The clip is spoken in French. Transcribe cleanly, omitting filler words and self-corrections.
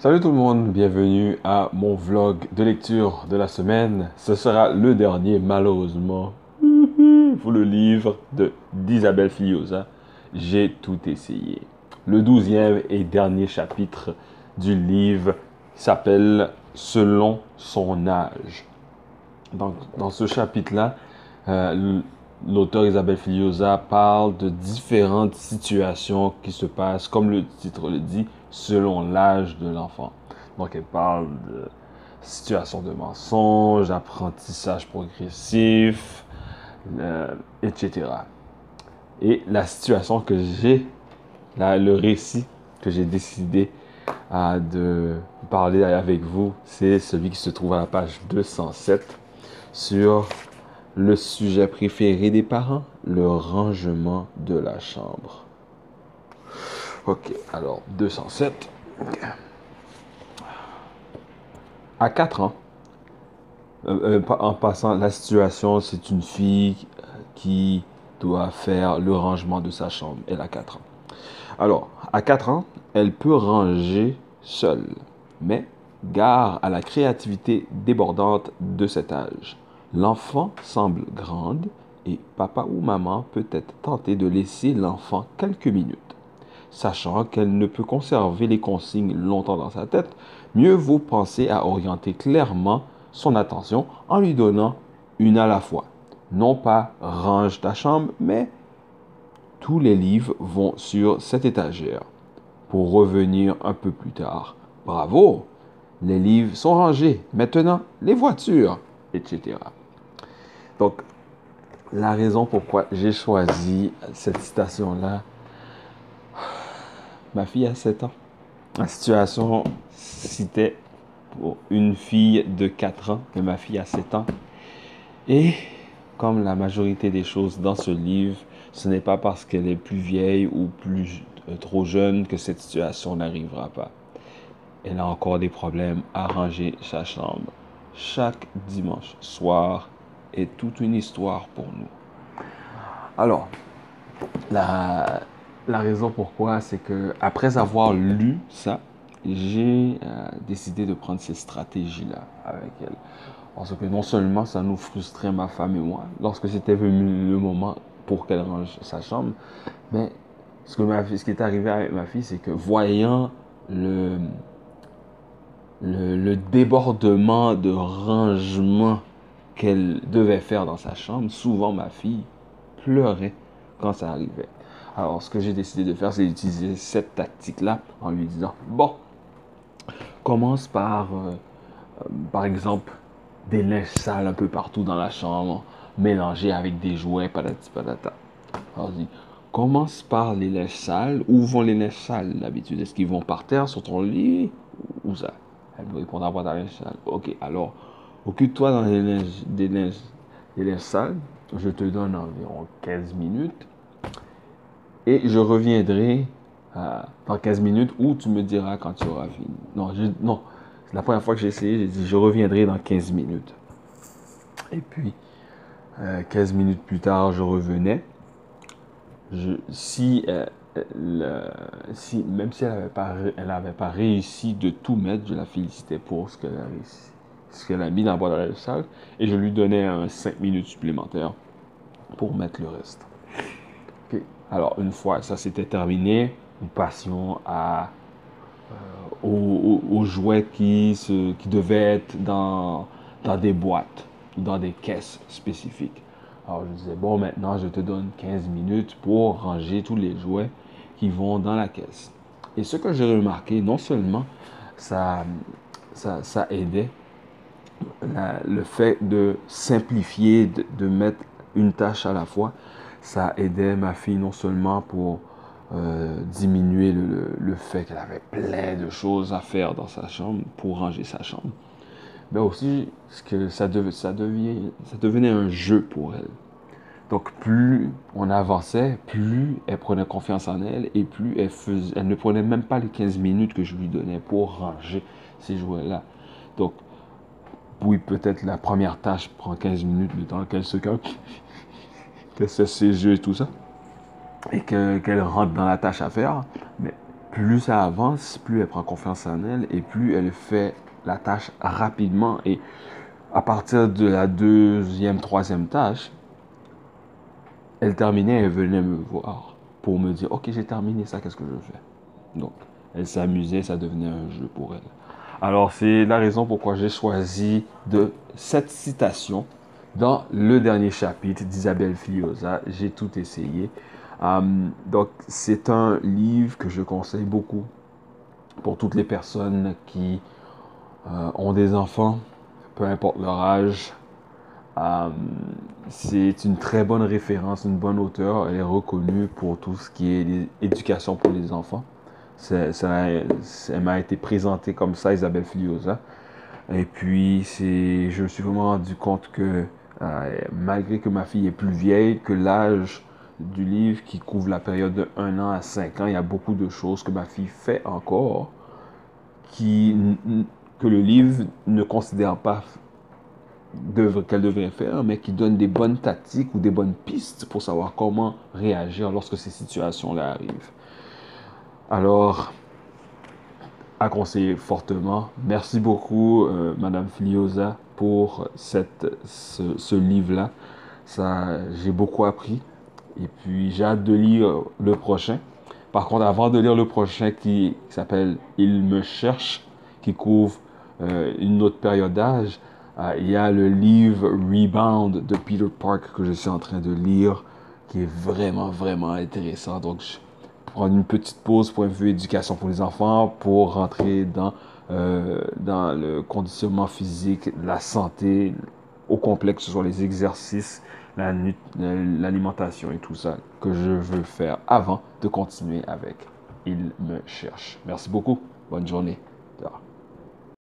Salut tout le monde, bienvenue à mon vlog de lecture de la semaine. Ce sera le dernier, malheureusement, pour le livre d'Isabelle Filiosa. J'ai tout essayé. Le 12e et dernier chapitre du livre s'appelle Selon son âge. Donc, dans ce chapitre-là, l'auteur Isabelle Filiosa parle de différentes situations qui se passent, comme le titre le dit, selon l'âge de l'enfant. Donc, elle parle de situations de mensonge, d'apprentissage progressif, etc. Et la situation que j'ai, le récit que j'ai décidé de parler avec vous, c'est celui qui se trouve à la page 207 sur le sujet préféré des parents, le rangement de la chambre. Ok, alors 207. Okay. À 4 ans, en passant, la situation, c'est une fille qui doit faire le rangement de sa chambre. Elle a 4 ans. Alors, à 4 ans, elle peut ranger seule, mais gare à la créativité débordante de cet âge. L'enfant semble grande et papa ou maman peut être tenté de laisser l'enfant quelques minutes. Sachant qu'elle ne peut conserver les consignes longtemps dans sa tête, mieux vaut penser à orienter clairement son attention en lui donnant une à la fois. Non pas range ta chambre, mais tous les livres vont sur cette étagère. Pour revenir un peu plus tard. Bravo! Les livres sont rangés. Maintenant, les voitures, etc. Donc, la raison pourquoi j'ai choisi cette citation-là, ma fille a 7 ans. La situation citait pour une fille de 4 ans, mais ma fille a 7 ans. Et comme la majorité des choses dans ce livre, ce n'est pas parce qu'elle est plus vieille ou plus trop jeune que cette situation n'arrivera pas. Elle a encore des problèmes à ranger sa chambre. Chaque dimanche soir est toute une histoire pour nous. Alors, la raison pourquoi, c'est que après avoir lu ça, j'ai décidé de prendre ces stratégies-là avec elle. Parce que non seulement ça nous frustrait, ma femme et moi, lorsque c'était venu le moment pour qu'elle range sa chambre, mais ce qui est arrivé avec ma fille, c'est que voyant le débordement de rangement qu'elle devait faire dans sa chambre, souvent ma fille pleurait quand ça arrivait. Alors, ce que j'ai décidé de faire, c'est d'utiliser cette tactique-là en lui disant, bon, commence par exemple, des linges sales un peu partout dans la chambre, mélangés avec des jouets, patati patata. Alors, je dis, commence par les linges sales. Où vont les linges sales d'habitude? Est-ce qu'ils vont par terre, sur ton lit? Où ça? Elle me répondra à ta linge sale. Ok, alors, occupe-toi dans des linges sales. Je te donne environ 15 minutes. Et je reviendrai dans 15 minutes où tu me diras quand tu auras fini. Non, c'est la première fois que j'ai essayé, j'ai dit je reviendrai dans 15 minutes. Et puis, 15 minutes plus tard, je revenais. Si, même si elle n'avait pas réussi de tout mettre, je la félicitais pour ce qu'elle a réussi, ce qu'elle a mis dans la boîte à la salle, et je lui donnais 5 minutes supplémentaires pour mettre le reste. Okay. Alors, une fois ça s'était terminé, nous passions aux jouets qui devaient être dans des boîtes, dans des caisses spécifiques. Alors, je disais, bon, maintenant, je te donne 15 minutes pour ranger tous les jouets qui vont dans la caisse. Et ce que j'ai remarqué, non seulement ça aidait, le fait de simplifier, de mettre une tâche à la fois, ça aidait ma fille non seulement pour diminuer le fait qu'elle avait plein de choses à faire dans sa chambre pour ranger sa chambre, mais aussi que ça devenait un jeu pour elle. Donc plus on avançait, plus elle prenait confiance en elle et plus elle ne prenait même pas les 15 minutes que je lui donnais pour ranger ces jouets-là. Donc oui, peut-être la première tâche prend 15 minutes, le temps qu'elle se calme, qu'elle cesse ses jeux et tout ça, et qu'elle rentre dans la tâche à faire. Mais plus ça avance, plus elle prend confiance en elle et plus elle fait la tâche rapidement. Et à partir de la deuxième, troisième tâche, elle terminait, elle venait me voir pour me dire, OK, j'ai terminé ça, qu'est-ce que je fais? Donc, elle s'amusait, ça devenait un jeu pour elle. Alors, c'est la raison pourquoi j'ai choisi de cette citation dans le dernier chapitre d'Isabelle Filiosa. J'ai tout essayé. Donc, c'est un livre que je conseille beaucoup pour toutes les personnes qui ont des enfants, peu importe leur âge. Euh, c'est une très bonne référence, une bonne auteure. Elle est reconnue pour tout ce qui est éducation pour les enfants. Elle m'a été présentée comme ça, Isabelle Filiosa. Et puis, je me suis vraiment rendu compte que malgré que ma fille est plus vieille, que l'âge du livre qui couvre la période de 1 an à 5 ans, il y a beaucoup de choses que ma fille fait encore qui, que le livre ne considère pas qu'elle devrait faire, mais qui donne des bonnes tactiques ou des bonnes pistes pour savoir comment réagir lorsque ces situations-là arrivent. Alors, à conseiller fortement. Merci beaucoup, Madame Filiosa, pour ce livre-là. J'ai beaucoup appris. Et puis, j'ai hâte de lire le prochain. Par contre, avant de lire le prochain qui s'appelle Il me cherche, qui couvre une autre période d'âge, il y a le livre Rebound de Peter Park que je suis en train de lire, qui est vraiment, vraiment intéressant. Donc, je prendre une petite pause point de vue éducation pour les enfants pour rentrer dans le conditionnement physique, la santé au complexe, que ce soit les exercices, l'alimentation et tout ça que je veux faire avant de continuer avec Il me cherche. Merci beaucoup. Bonne journée.